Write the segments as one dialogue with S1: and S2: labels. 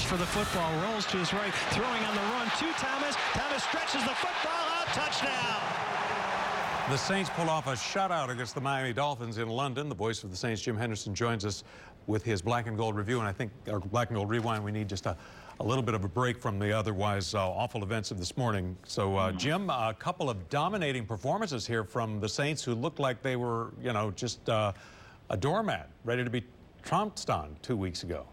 S1: Calls for the football, rolls to his right, throwing on the run to Thomas. Thomas stretches the football out, touchdown.
S2: The Saints pull off a shutout against the Miami Dolphins in London. The voice of the Saints, Jim Henderson, joins us with his Black and Gold review. And I think our Black and Gold rewind, we need just a little bit of a break from the otherwise awful events of this morning. So, Jim, a couple of dominating performances here from the Saints, who looked like they were, you know, just a doormat, ready to be trounced on 2 weeks ago.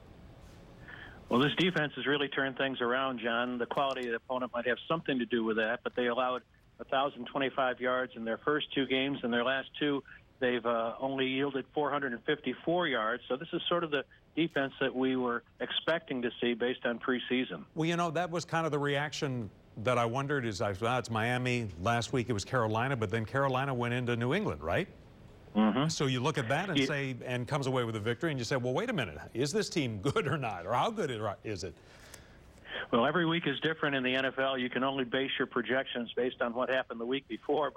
S3: Well, this defense has really turned things around, John. The quality of the opponent might have something to do with that, but they allowed 1,025 yards in their first two games. In their last two, they've only yielded 454 yards. So this is sort of the defense that we were expecting to see based on preseason.
S2: Well, you know, that was kind of the reaction that I wondered is, it's Miami. Last week it was Carolina, but then Carolina went into New England, right?
S3: Mm-hmm.
S2: So you look at that and say, and comes away with a victory, and you say, well, wait a minute, is this team good or not? Or how good is it?
S3: Well, every week is different in the NFL. You can only base your projections based on what happened the week before,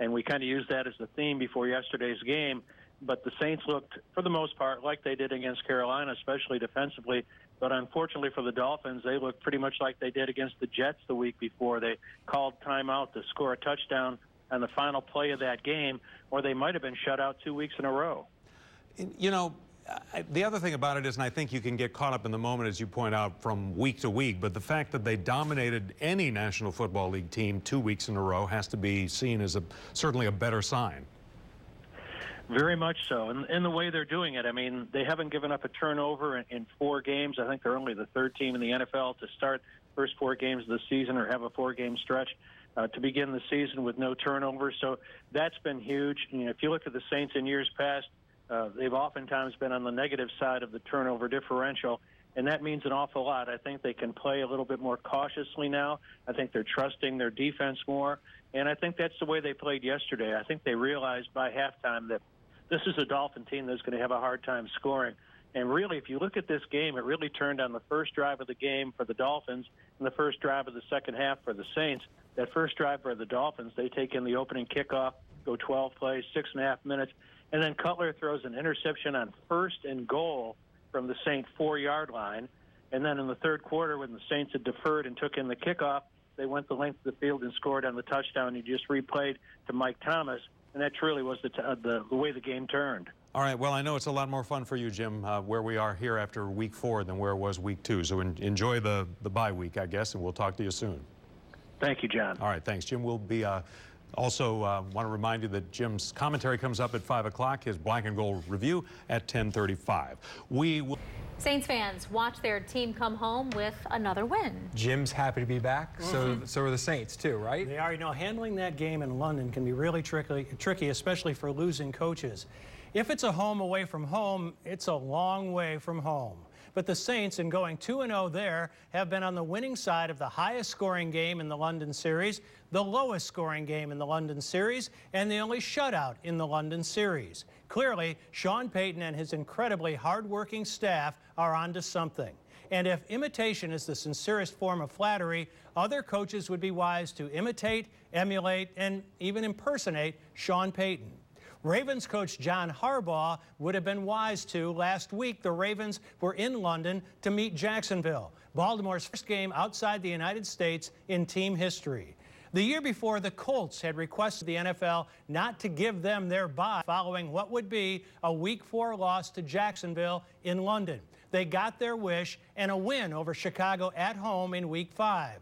S3: and we kind of used that as the theme before yesterday's game. But the Saints looked, for the most part, like they did against Carolina, especially defensively. But unfortunately for the Dolphins, they looked pretty much like they did against the Jets the week before. They called timeout to score a touchdown on the final play of that game, or they might have been shut out 2 weeks in a row.
S2: You know, the other thing about it is, and I think you can get caught up in the moment, as you point out, from week to week, but the fact that they dominated any National Football League team 2 weeks in a row has to be seen as certainly a better sign.
S3: Very much so. And the way they're doing it, I mean, they haven't given up a turnover in 4 games. I think they're only the third team in the NFL to start first 4 games of the season or have a 4-game stretch to begin the season with no turnovers. So that's been huge. You know, if you look at the Saints in years past, they've oftentimes been on the negative side of the turnover differential, and that means an awful lot. I think they can play a little bit more cautiously now. I think they're trusting their defense more, and I think that's the way they played yesterday. I think they realized by halftime that this is a Dolphin team that's going to have a hard time scoring. And really, if you look at this game, it really turned on the first drive of the game for the Dolphins and the first drive of the second half for the Saints. That first drive for the Dolphins, they take in the opening kickoff, go 12 plays, 6.5 minutes, and then Cutler throws an interception on 1st and goal from the Saint 4-yard line. And then in the third quarter, when the Saints had deferred and took in the kickoff, they went the length of the field and scored on the touchdown. You just replayed to Mike Thomas, and that truly was the way the game turned.
S2: All right, well, I know it's a lot more fun for you, Jim, where we are here after week 4 than where it was week 2. So enjoy the bye week, I guess, and we'll talk to you soon.
S3: Thank you, John.
S2: All right, thanks, Jim. We'll be also want to remind you that Jim's commentary comes up at 5 o'clock, his Black and Gold review at 10:35. We will...
S4: Saints fans watch their team come home with another win.
S5: Jim's happy to be back, so are the Saints too, right?
S1: They are. You know, handling that game in London can be really tricky, especially for losing coaches. If it's a home away from home, it's a long way from home. But the Saints, in going 2-0 there, have been on the winning side of the highest scoring game in the London series, the lowest scoring game in the London series, and the only shutout in the London series. Clearly, Sean Payton and his incredibly hardworking staff are onto something. And if imitation is the sincerest form of flattery, other coaches would be wise to imitate, emulate, and even impersonate Sean Payton. Ravens coach John Harbaugh would have been wise to. Last week, the Ravens were in London to meet Jacksonville, Baltimore's first game outside the United States in team history. The year before, the Colts had requested the NFL not to give them their bye following what would be a Week 4 loss to Jacksonville in London. They got their wish and a win over Chicago at home in Week 5.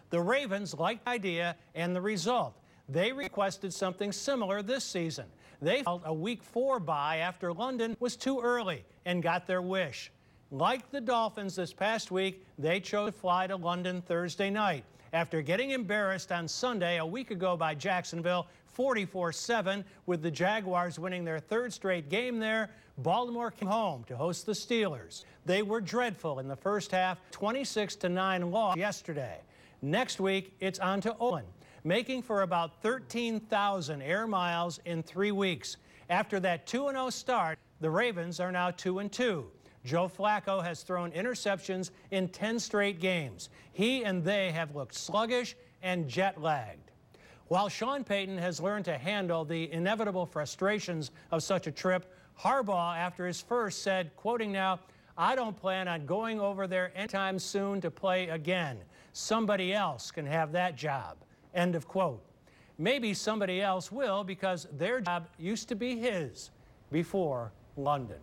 S1: The Ravens liked the idea and the result. They requested something similar this season. They felt a Week 4 bye after London was too early and got their wish. Like the Dolphins this past week, they chose to fly to London Thursday night. After getting embarrassed on Sunday a week ago by Jacksonville 44-7, with the Jaguars winning their 3rd straight game there, Baltimore came home to host the Steelers. They were dreadful in the first half, 26-9 loss yesterday. Next week, it's on to Oakland, making for about 13,000 air miles in 3 weeks. After that 2-0 start, the Ravens are now 2-2. Joe Flacco has thrown interceptions in 10 straight games. He and they have looked sluggish and jet-lagged. While Sean Payton has learned to handle the inevitable frustrations of such a trip, Harbaugh, after his first, said, quoting now, I don't plan on going over there anytime soon to play again. Somebody else can have that job. End of quote. Maybe somebody else will, because their job used to be his before London.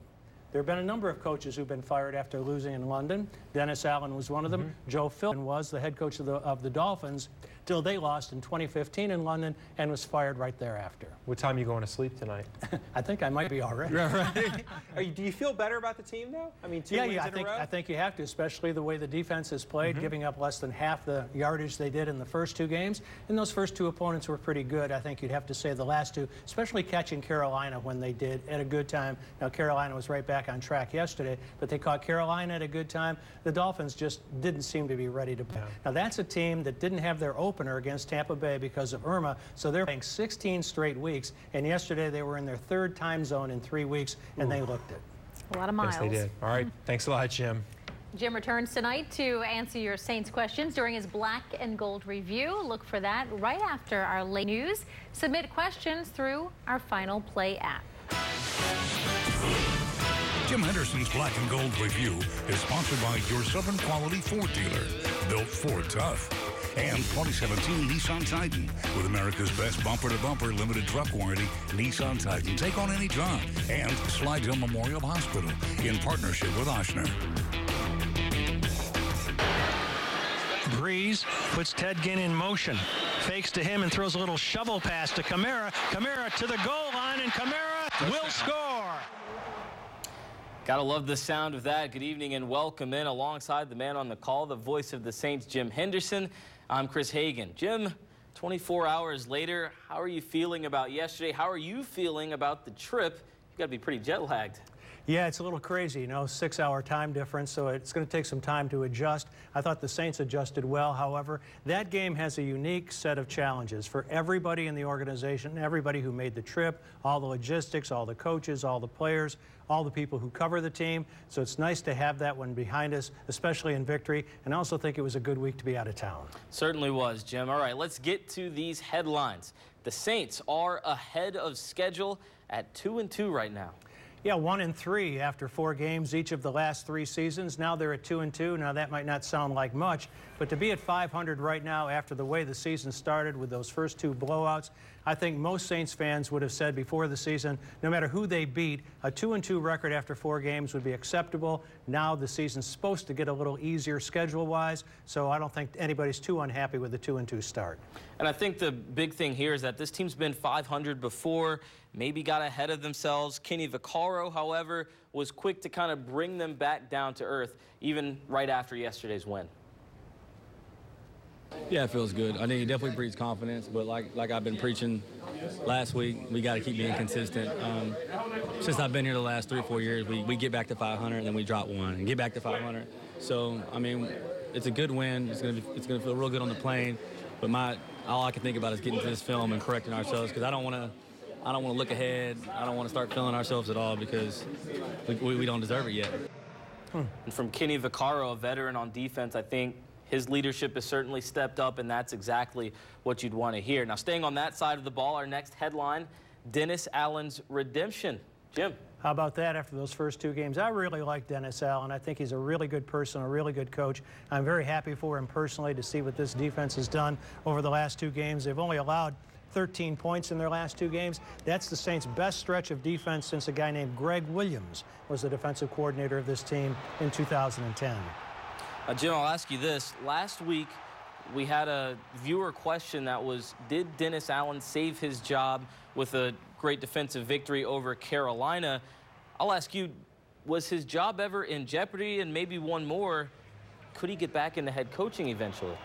S1: There have been a number of coaches who've been fired after losing in London. Dennis Allen was one of them. Joe Philbin was the head coach of the Dolphins till they lost in 2015 in London and was fired right thereafter.
S5: What time are you going to sleep tonight?
S1: I think I might be all right.
S5: Right. Do you feel better about the team now? I mean, two wins in a row?
S1: I think you have to, especially the way the defense has played, giving up less than half the yardage they did in the first two games. And those first two opponents were pretty good. I think you'd have to say the last two, especially catching Carolina when they did at a good time. Now, Carolina was right back on track yesterday, but they caught Carolina at a good time. The Dolphins just didn't seem to be ready to play. Yeah. Now, that's a team that didn't have their opener against Tampa Bay because of Irma, so they're playing 16 straight weeks, and yesterday they were in their third time zone in 3 weeks, and they looked it.
S4: A lot of miles.
S5: Yes, they did. All right. Thanks a lot, Jim.
S4: Jim returns tonight to answer your Saints questions during his Black and Gold review. Look for that right after our late news. Submit questions through our Final Play app.
S6: Jim Henderson's Black and Gold Review is sponsored by your Southern Quality Ford dealer, built Ford tough. And 2017 Nissan Titan. With America's best bumper-to-bumper limited truck warranty, Nissan Titan. Take on any job. And Slidell Memorial Hospital in partnership with Oshner.
S1: Breeze puts Ted Ginn in motion. Fakes to him and throws a little shovel pass to Kamara. Kamara to the goal line, and Kamara will score.
S7: Gotta love the sound of that. Good evening and welcome in alongside the man on the call, the voice of the Saints, Jim Henderson. I'm Chris Hagan. Jim, 24 hours later, how are you feeling about yesterday? How are you feeling about the trip? You gotta be pretty jet lagged.
S1: Yeah, it's a little crazy, you know, 6-hour time difference, so it's going to take some time to adjust. I thought the Saints adjusted well. However, that game has a unique set of challenges for everybody in the organization, everybody who made the trip, all the logistics, all the coaches, all the players, all the people who cover the team. So it's nice to have that one behind us, especially in victory, and I also think it was a good week to be out of town.
S7: Certainly was, Jim. All right, let's get to these headlines. The Saints are ahead of schedule at 2-2 right now.
S1: Yeah, 1-3 after 4 games each of the last 3 seasons. Now they're at 2-2. Now that might not sound like much, but to be at 500 right now after the way the season started with those first 2 blowouts, I think most Saints fans would have said before the season, no matter who they beat, a 2-2 record after 4 games would be acceptable. Now the season's supposed to get a little easier schedule-wise, so I don't think anybody's too unhappy with the 2-2 start.
S7: And I think the big thing here is that this team's been 500 before, maybe got ahead of themselves. Kenny Vaccaro, however, was quick to kind of bring them back down to earth, even right after yesterday's win.
S8: Yeah, it feels good. I think it definitely breeds confidence, but like I've been preaching last week, we got to keep being consistent. Since I've been here the last 3 or 4 years, we get back to 500 and then we drop 1 and get back to 500. So, I mean, it's a good win. It's gonna feel real good on the plane, but all I can think about is getting to this film and correcting ourselves, because I don't want to look ahead. I don't want to start feeling ourselves at all, because we don't deserve it yet.
S7: And from Kenny Vaccaro, a veteran on defense, I think his leadership has certainly stepped up, and that's exactly what you'd want to hear. Now, staying on that side of the ball, our next headline, Dennis Allen's redemption. Jim.
S1: How about that after those first 2 games? I really like Dennis Allen. I think he's a really good person, a really good coach. I'm very happy for him personally to see what this defense has done over the last 2 games. They've only allowed 13 points in their last 2 games. That's the Saints' best stretch of defense since a guy named Greg Williams was the defensive coordinator of this team in 2010.
S7: Jim, I'll ask you this. Last week, we had a viewer question that was, did Dennis Allen save his job with a great defensive victory over Carolina? I'll ask you, was his job ever in jeopardy? And maybe one more, could he get back into head coaching eventually?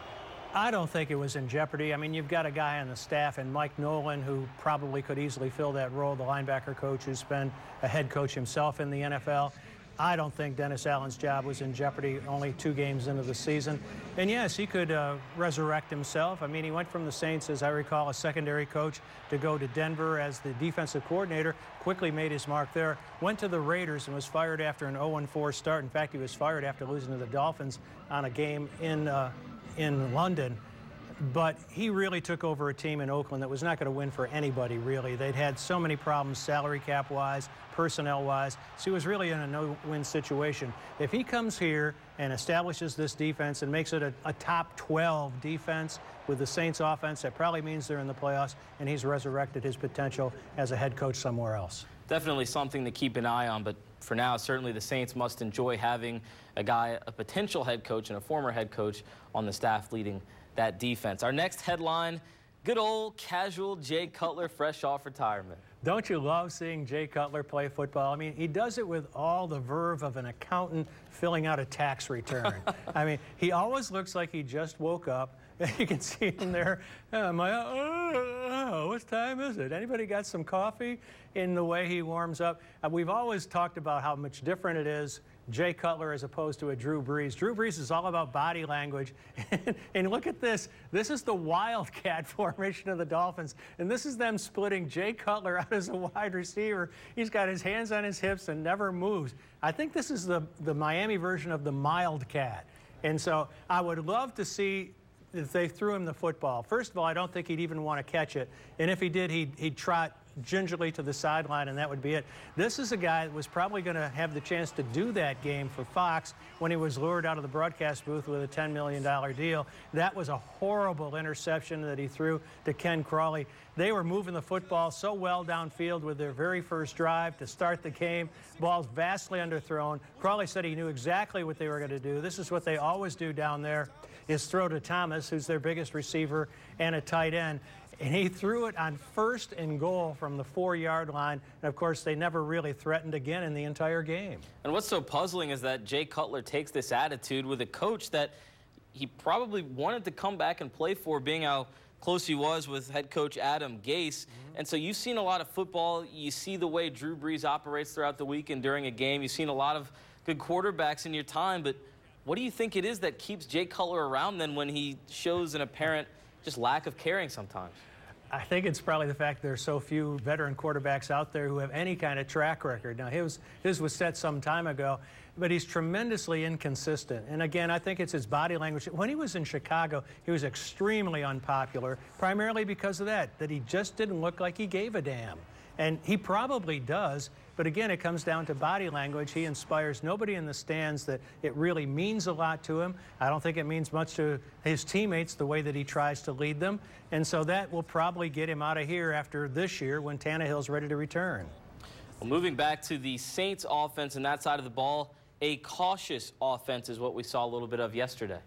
S1: I don't think it was in jeopardy. I mean, you've got a guy on the staff, and Mike Nolan, who probably could easily fill that role, the linebacker coach who's been a head coach himself in the NFL. I don't think Dennis Allen's job was in jeopardy only 2 games into the season. And yes, he could resurrect himself. I mean, he went from the Saints, as I recall, a secondary coach, to go to Denver as the defensive coordinator, quickly made his mark there, went to the Raiders and was fired after an 0-4 start. In fact, he was fired after losing to the Dolphins on a game in London. But he really took over a team in Oakland that was not going to win for anybody, really. They'd had so many problems salary cap-wise, personnel-wise, so he was really in a no-win situation. If he comes here and establishes this defense and makes it a top 12 defense with the Saints offense, that probably means they're in the playoffs, and he's resurrected his potential as a head coach somewhere else.
S7: Definitely something to keep an eye on, but for now, certainly the Saints must enjoy having a guy, a potential head coach and a former head coach on the staff leading that defense. Our next headline, good old casual Jay Cutler fresh off retirement.
S1: Don't you love seeing Jay Cutler play football? I mean, he does it with all the verve of an accountant filling out a tax return. I mean, he always looks like he just woke up. You can see him there. What time is it? Anybody got some coffee? In the way he warms up. We've always talked about how much different it is, Jay Cutler as opposed to a Drew Brees. Drew Brees is all about body language. And look at this. This is the wildcat formation of the Dolphins. And this is them splitting Jay Cutler out as a wide receiver. He's got his hands on his hips and never moves. I think this is the Miami version of the Mildcat. And so I would love to see if they threw him the football. First of all, I don't think he'd even want to catch it. And if he did, he'd trot gingerly to the sideline, and that would be it. This is a guy that was probably going to have the chance to do that game for Fox when he was lured out of the broadcast booth with a $10 million deal. That was a horrible interception that he threw to Ken Crawley. They were moving the football so well downfield with their very first drive to start the game. Ball's vastly underthrown. Crawley said he knew exactly what they were going to do. This is what they always do down there, is throw to Thomas, who's their biggest receiver and a tight end. And he threw it on 1st and goal from the 4-yard line. And, of course, they never really threatened again in the entire game.
S7: And what's so puzzling is that Jay Cutler takes this attitude with a coach that he probably wanted to come back and play for, being how close he was with head coach Adam Gase. And so you've seen a lot of football. You see the way Drew Brees operates throughout the week and during a game. You've seen a lot of good quarterbacks in your time. But what do you think it is that keeps Jay Cutler around then when he shows an apparent just lack of caring sometimes?
S1: I think it's probably the fact there are so few veteran quarterbacks out there who have any kind of track record. Now, his was set some time ago, but he's tremendously inconsistent. And again, I think it's his body language. When he was in Chicago, he was extremely unpopular, primarily because of that he just didn't look like he gave a damn. And he probably does, but again, it comes down to body language. He inspires nobody in the stands that it really means a lot to him. I don't think it means much to his teammates the way that he tries to lead them. And so that will probably get him out of here after this year when Tannehill's ready to return.
S7: Well, moving back to the Saints offense and that side of the ball, a cautious offense is what we saw a little bit of yesterday.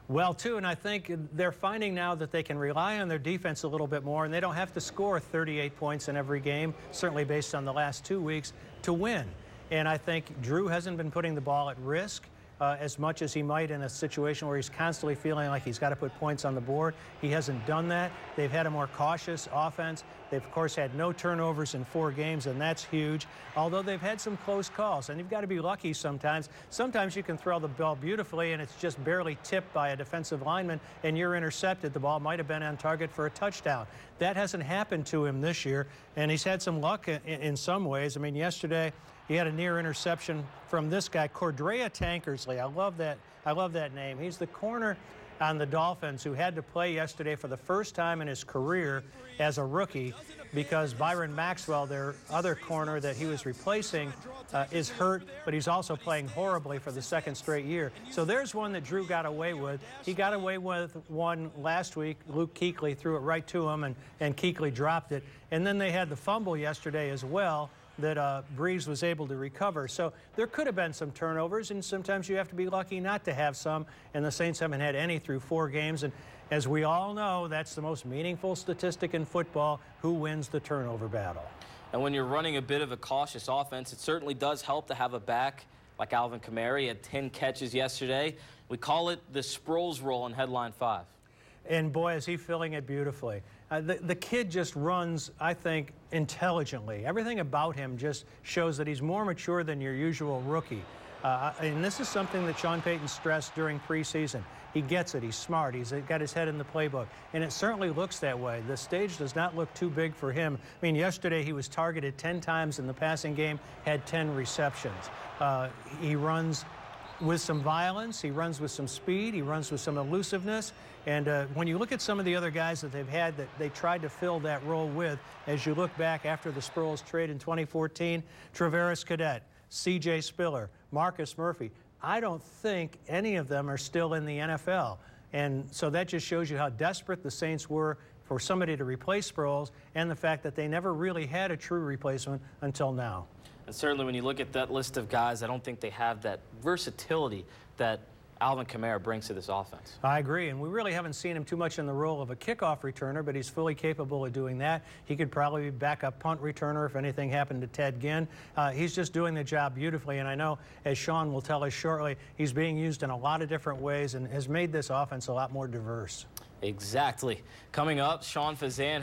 S1: Well, too, and I think they're finding now that they can rely on their defense a little bit more, and they don't have to score 38 points in every game, certainly based on the last 2 weeks, to win. And I think Drew hasn't been putting the ball at risk as much as he might in a situation where he's constantly feeling like he's got to put points on the board. He hasn't done that. They've had a more cautious offense. They've, of course, had no turnovers in 4 games, and that's huge, although they've had some close calls. And you've got to be lucky sometimes. Sometimes you can throw the ball beautifully, and it's just barely tipped by a defensive lineman, and you're intercepted. The ball might have been on target for a touchdown. That hasn't happened to him this year, and he's had some luck in some ways. I mean, yesterday he had a near interception from this guy, Cordrea Tankersley. I love that name. He's the corner on the Dolphins who had to play yesterday for the first time in his career as a rookie because Byron Maxwell, their other corner that he was replacing, is hurt, but he's also playing horribly for the 2nd straight year. So there's one that Drew got away with. He got away with one last week. Luke Kuechly threw it right to him, and Kuechly dropped it. And then they had the fumble yesterday as well that Brees was able to recover. So there could have been some turnovers, and sometimes you have to be lucky not to have some, and the Saints haven't had any through 4 games. And as we all know, that's the most meaningful statistic in football, who wins the turnover battle.
S7: And when you're running a bit of a cautious offense, it certainly does help to have a back like Alvin Kamara. He had 10 catches yesterday. We call it the Sproles roll in headline 5.
S1: And boy, is he filling it beautifully. The kid just runs, I think, intelligently. Everything about him just shows that he's more mature than your usual rookie. And this is something that Sean Payton stressed during preseason. He gets it. He's smart. He's got his head in the playbook. And it certainly looks that way. The stage does not look too big for him. I mean, yesterday he was targeted 10 times in the passing game, had 10 receptions. He runs with some violence. He runs with some speed. He runs with some elusiveness. And when you look at some of the other guys that they've had that they tried to fill that role with, as you look back after the Sproles trade in 2014, Travaris Cadet, C.J. Spiller, Marcus Murphy, I don't think any of them are still in the NFL. And so that just shows you how desperate the Saints were for somebody to replace Sproles, and the fact that they never really had a true replacement until now.
S7: And certainly when you look at that list of guys, I don't think they have that versatility that Alvin Kamara brings to this offense.
S1: I agree, and we really haven't seen him too much in the role of a kickoff returner, but he's fully capable of doing that. He could probably be backup punt returner if anything happened to Ted Ginn. He's just doing the job beautifully, and I know, as Sean will tell us shortly, he's being used in a lot of different ways and has made this offense a lot more diverse.
S7: Exactly. Coming up, Sean Fazan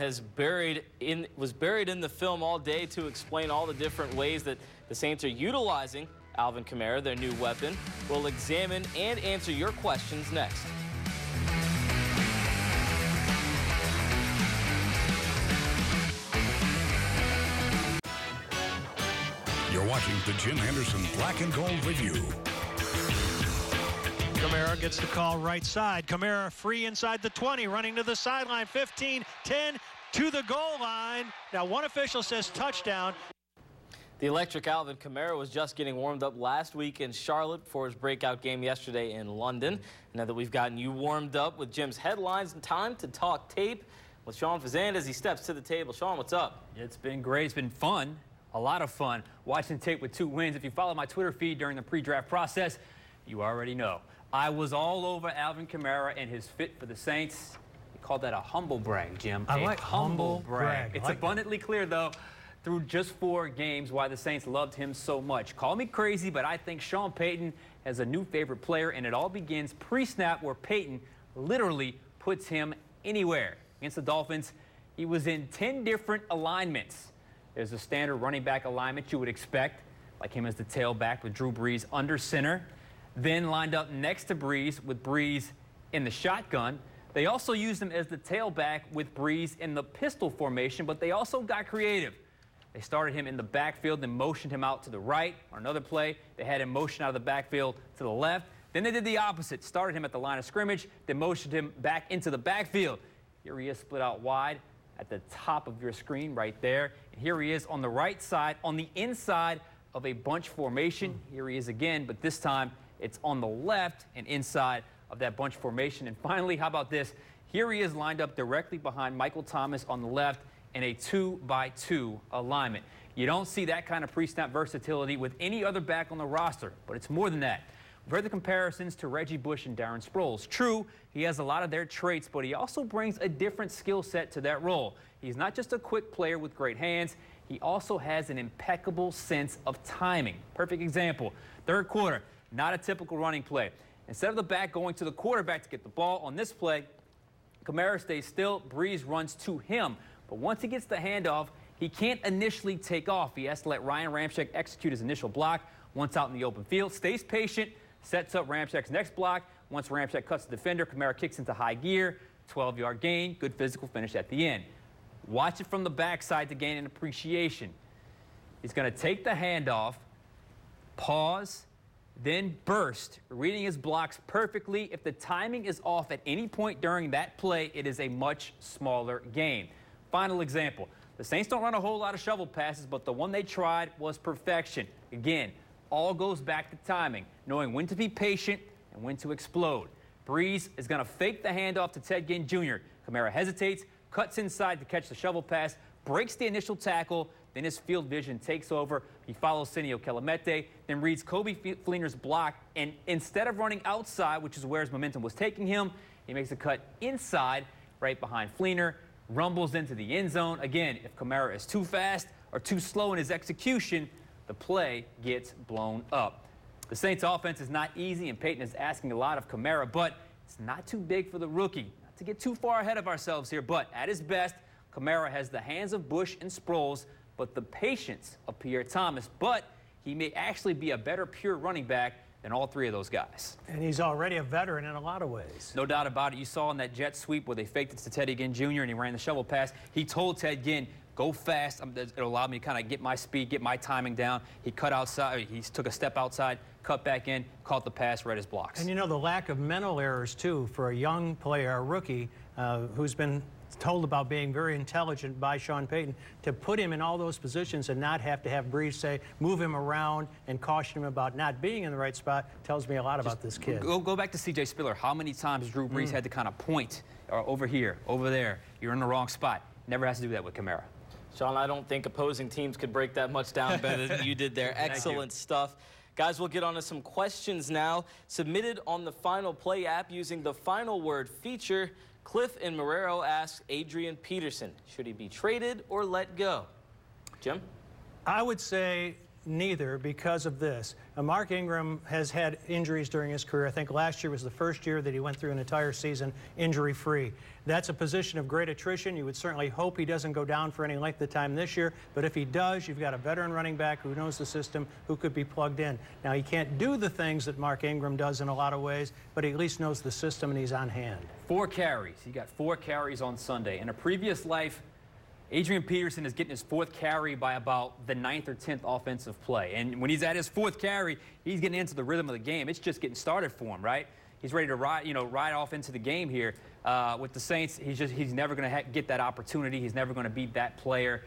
S7: was buried in the film all day to explain all the different ways that the Saints are utilizing Alvin Kamara, their new weapon. We'll examine and answer your questions next.
S6: You're watching the Jim Henderson Black and Gold Review.
S1: Kamara gets the call right side. Kamara free inside the 20, running to the sideline, 15, 10, to the goal line. Now one official says touchdown.
S7: The electric Alvin Kamara was just getting warmed up last week in Charlotte for his breakout game yesterday in London. Now that we've gotten you warmed up with Jim's headlines, and time to talk tape with Sean Fazan as he steps to the table. Sean, what's up?
S9: It's been great. It's been fun, a lot of fun, watching tape with 2 wins. If you follow my Twitter feed during the pre-draft process, you already know. I was all over Alvin Kamara and his fit for the Saints. We call that a humble brag, Jim.
S1: I like humble brag.
S9: It's abundantly clear, though, through just 4 games why the Saints loved him so much. Call me crazy, but I think Sean Payton has a new favorite player, and it all begins pre-snap where Payton literally puts him anywhere. Against the Dolphins, he was in 10 different alignments. There's a standard running back alignment you would expect, like him as the tailback with Drew Brees under center. Then lined up next to Brees with Brees in the shotgun. They also used him as the tailback with Brees in the pistol formation, but they also got creative. They started him in the backfield, then motioned him out to the right. On another play, they had him motion out of the backfield to the left. Then they did the opposite, started him at the line of scrimmage, then motioned him back into the backfield. Here he is split out wide at the top of your screen right there. And here he is on the right side, on the inside of a bunch formation. Here he is again, but this time it's on the left and inside of that bunch formation. And finally, how about this? Here he is lined up directly behind Michael Thomas on the left in a 2-by-2 alignment. You don't see that kind of pre-snap versatility with any other back on the roster, but it's more than that. We've heard the comparisons to Reggie Bush and Darren Sproles. True, he has a lot of their traits, but he also brings a different skill set to that role. He's not just a quick player with great hands, he also has an impeccable sense of timing. Perfect example, third quarter, not a typical running play. Instead of the back going to the quarterback to get the ball, on this play, Kamara stays still, Brees runs to him. But once he gets the handoff, he can't initially take off. He has to let Ryan Ramczyk execute his initial block. Once out in the open field, stays patient, sets up Ramczyk's next block. Once Ramczyk cuts the defender, Kamara kicks into high gear, 12-yard gain, good physical finish at the end. Watch it from the backside to gain an appreciation. He's going to take the handoff, pause, then burst, reading his blocks perfectly. If the timing is off at any point during that play, it is a much smaller gain. Final example. The Saints don't run a whole lot of shovel passes, but the one they tried was perfection. Again, all goes back to timing, knowing when to be patient and when to explode. Brees is going to fake the handoff to Ted Ginn Jr. Kamara hesitates, cuts inside to catch the shovel pass, breaks the initial tackle, then his field vision takes over. He follows Senio Kelemete, then reads Kobe Fleener's block, and instead of running outside, which is where his momentum was taking him, he makes a cut inside, right behind Fleener, rumbles into the end zone. Again, if Kamara is too fast or too slow in his execution, the play gets blown up. The Saints offense is not easy, and Payton is asking a lot of Kamara, but it's not too big for the rookie. Not to get too far ahead of ourselves here, but at his best, Kamara has the hands of Bush and Sproles, but the patience of Pierre Thomas. But he may actually be a better pure running back than all 3 of those guys.
S1: And he's already a veteran in a lot of ways.
S9: No doubt about it. You saw in that jet sweep where they faked it to Teddy Ginn Jr. and he ran the shovel pass. He told Ted Ginn, go fast. It'll allow me to kind of get my speed, get my timing down. He cut outside. He took a step outside, cut back in, caught the pass, read his blocks.
S1: And you know, the lack of mental errors, too, for a young player, a rookie, who's been told about being very intelligent by Sean Payton, to put him in all those positions and not have to have Brees say, move him around and caution him about not being in the right spot, tells me a lot about this kid.
S9: Go back to C.J. Spiller. How many times Drew Brees had to kind of point over here, over there? You're in the wrong spot. Never has to do that with Kamara.
S7: Sean, I don't think opposing teams could break that much down better than you did there. Excellent stuff. Guys, we'll get on to some questions now. Submitted on the Final Play app using the Final Word feature. Cliff in Marrero asks Adrian Peterson, should he be traded or let go? Jim?
S1: I would say neither because of this. Mark Ingram has had injuries during his career. I think last year was the first year that he went through an entire season injury-free. That's a position of great attrition. You would certainly hope he doesn't go down for any length of time this year, but if he does, you've got a veteran running back who knows the system, who could be plugged in. Now, he can't do the things that Mark Ingram does in a lot of ways, but he at least knows the system and he's on hand.
S9: 4 carries. He got 4 carries on Sunday. In a previous life, Adrian Peterson is getting his 4th carry by about the 9th or 10th offensive play. And when he's at his 4th carry, he's getting into the rhythm of the game. It's just getting started for him, right? He's ready to ride off into the game here. With the Saints, he's never going to get that opportunity. He's never going to be that player.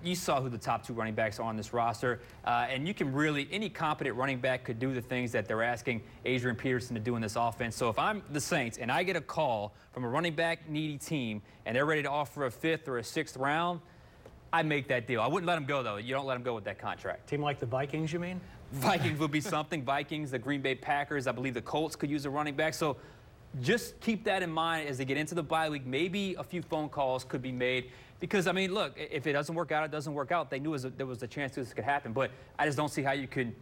S9: You saw who the top 2 running backs are on this roster. And you can really, any competent running back could do the things that they're asking Adrian Peterson to do in this offense. So if I'm the Saints and I get a call from a running back needy team and they're ready to offer a 5th or a 6th round, I make that deal. I wouldn't let him go, though. You don't let him go with that contract.
S1: Team like the Vikings, you mean?
S9: Vikings would be something. Vikings, the Green Bay Packers, I believe the Colts could use a running back. So just keep that in mind as they get into the bye week. Maybe a few phone calls could be made. Because, I mean, look, if it doesn't work out, it doesn't work out. They knew there was a chance this could happen. But I just don't see how you could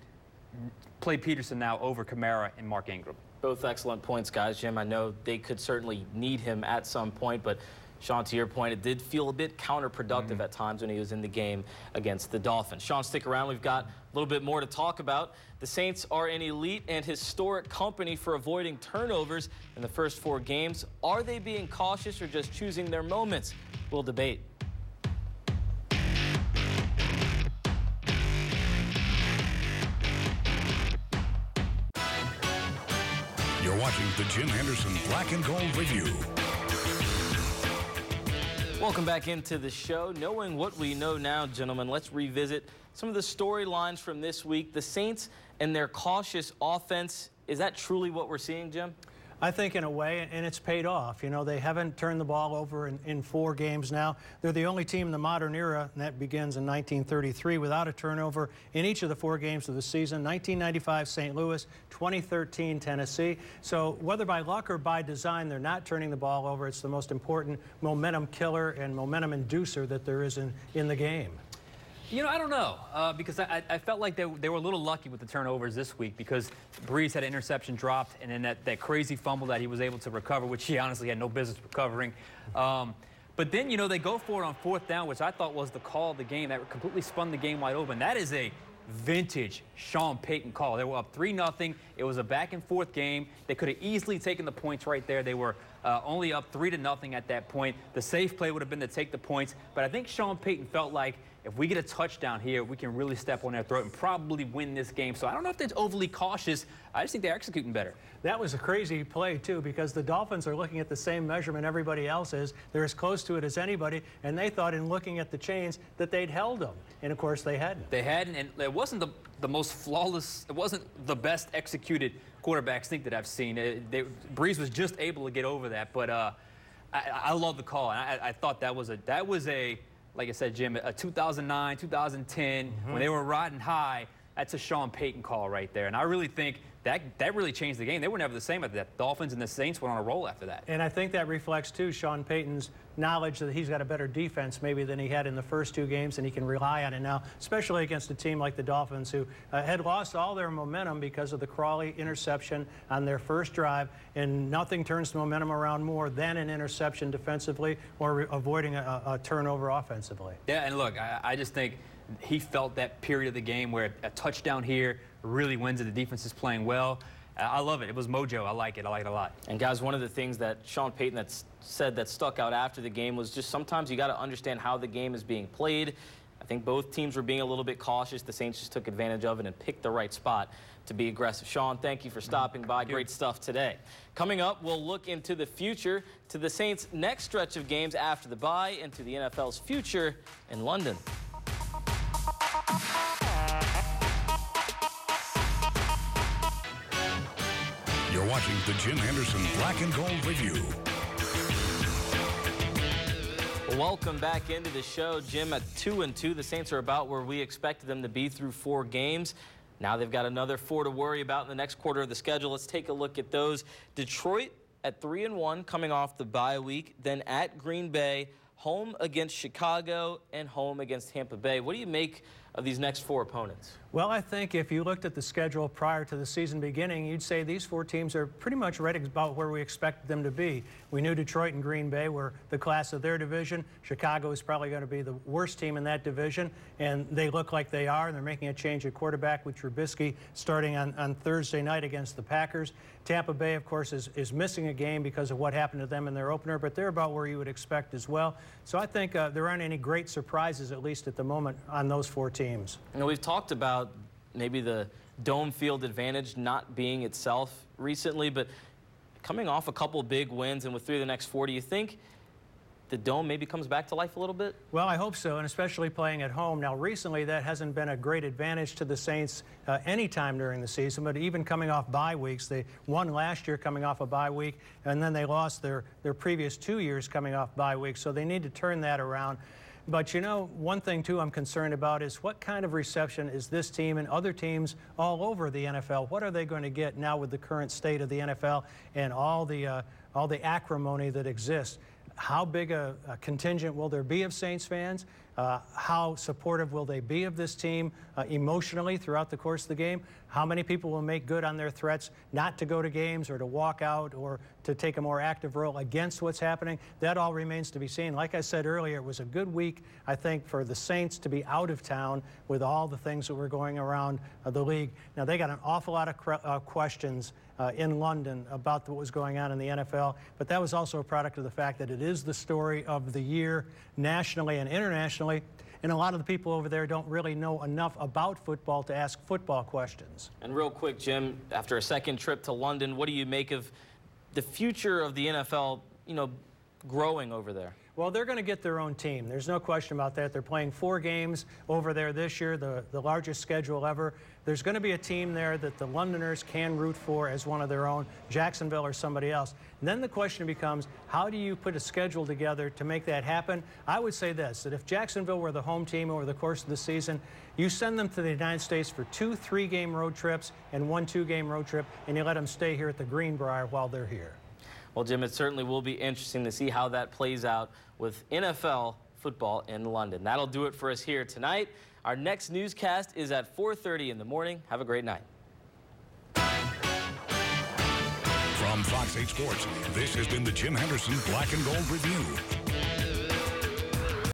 S9: play Peterson now over Kamara and Mark Ingram.
S7: Both excellent points, guys. Jim, I know they could certainly need him at some point, but Sean, to your point, it did feel a bit counterproductive at times when he was in the game against the Dolphins. Sean, stick around. We've got a little bit more to talk about. The Saints are an elite and historic company for avoiding turnovers in the first 4 games. Are they being cautious or just choosing their moments? We'll debate.
S6: You're watching the Jim Henderson Black and Gold Review.
S7: Welcome back into the show. Knowing what we know now, gentlemen, let's revisit some of the storylines from this week. The Saints and their cautious offense. Is that truly what we're seeing, Jim?
S1: I think in a way, and it's paid off. You know, they haven't turned the ball over in 4 games now. They're the only team in the modern era, and that begins in 1933, without a turnover in each of the 4 games of the season. 1995, St. Louis, 2013, Tennessee. So whether by luck or by design, they're not turning the ball over. It's the most important momentum killer and momentum inducer that there is in the game.
S9: You know, I don't know, because I felt like they were a little lucky with the turnovers this week because Brees had an interception dropped and then that crazy fumble that he was able to recover, which he honestly had no business recovering. But then, you know, they go for it on 4th down, which I thought was the call of the game. That completely spun the game wide open. That is a vintage Sean Payton call. They were up 3-0. It was a back-and-forth game. They could have easily taken the points right there. They were only up 3-0 at that point. The safe play would have been to take the points. But I think Sean Payton felt like if we get a touchdown here, we can really step on their throat and probably win this game. So I don't know if they're overly cautious. I just think they're executing better.
S1: That was a crazy play, too, because the Dolphins are looking at the same measurement everybody else is. They're as close to it as anybody, and they thought in looking at the chains that they'd held them. And, of course, they hadn't.
S9: They hadn't, and it wasn't the most flawless, it wasn't the best executed quarterback sneak that I've seen. Brees was just able to get over that, but I love the call. And I thought that was a like I said, Jim, a 2009, 2010, when they were riding high, that's a Sean Payton call right there. And I really think that really changed the game. They were never the same after that. Dolphins and the Saints went on a roll after that.
S1: And I think that reflects, too, Sean Payton's knowledge that he's got a better defense maybe than he had in the first 2 games, and he can rely on it now, especially against a team like the Dolphins, who had lost all their momentum because of the Crawley interception on their first drive, and nothing turns the momentum around more than an interception defensively or avoiding a turnover offensively.
S9: Yeah, and look, I just think he felt that period of the game where a touchdown here really wins it. The defense is playing well. I love it. It was mojo. I like it. I like it a lot.
S7: And guys, one of the things that Sean Payton said that stuck out after the game was just sometimes you got to understand how the game is being played. I think both teams were being a little bit cautious. The Saints just took advantage of it and picked the right spot to be aggressive. Sean, thank you for stopping by. Great stuff today. Coming up, we'll look into the future, to the Saints' next stretch of games after the bye, and to the NFL's future in London.
S6: You're watching the Jim Henderson Black and Gold Review.
S7: Welcome back into the show. Jim, at 2-2, the Saints are about where we expected them to be through 4 games. Now they've got another 4 to worry about in the next quarter of the schedule. Let's take a look at those. Detroit at 3-1 coming off the bye week, then at Green Bay, home against Chicago, and home against Tampa Bay. What do you make of these next 4 opponents?
S1: Well, I think if you looked at the schedule prior to the season beginning, you'd say these 4 teams are pretty much right about where we expected them to be. We knew Detroit and Green Bay were the class of their division. Chicago is probably going to be the worst team in that division, and they look like they are. They're making a change at quarterback with Trubisky starting on Thursday night against the Packers. Tampa Bay, of course, is missing a game because of what happened to them in their opener, but they're about where you would expect as well. So I think there aren't any great surprises, at least at the moment, on those 4 teams.
S7: You know, we've talked about maybe the dome field advantage not being itself recently, but coming off a couple big wins and with 3 of the next 4, do you think the dome maybe comes back to life a little bit?
S1: Well, I hope so, and especially playing at home. Now, recently, that hasn't been a great advantage to the Saints any time during the season, but even coming off bye weeks. They won last year coming off a bye week, and then they lost their previous 2 years coming off bye weeks, so they need to turn that around. But, you know, one thing, too, I'm concerned about is what kind of reception is this team and other teams all over the NFL? What are they going to get now with the current state of the NFL and all the acrimony that exists? How big a contingent will there be of Saints fans? How supportive will they be of this team emotionally throughout the course of the game? How many people will make good on their threats not to go to games or to walk out or to take a more active role against what's happening? That all remains to be seen. Like I said earlier, it was a good week, I think, for the Saints to be out of town with all the things that were going around the league. Now, they got an awful lot of questions in London about what was going on in the NFL, but that was also a product of the fact that it is the story of the year nationally and internationally, and a lot of the people over there don't really know enough about football to ask football questions.
S7: And real quick, Jim, after a second trip to London, what do you make of the future of the NFL, you know, growing over there?
S1: Well, they're going to get their own team. There's no question about that. They're playing 4 games over there this year, the largest schedule ever. There's going to be a team there that the Londoners can root for as one of their own, Jacksonville or somebody else. And then the question becomes, how do you put a schedule together to make that happen? I would say this, that if Jacksonville were the home team over the course of the season, you send them to the United States for 2 3-game road trips and 1 2-game road trip, and you let them stay here at the Greenbrier while they're here.
S7: Well, Jim, it certainly will be interesting to see how that plays out with NFL football in London. That'll do it for us here tonight. Our next newscast is at 4:30 in the morning. Have a great night.
S6: From Fox 8 Sports, this has been the Jim Henderson Black and Gold Review.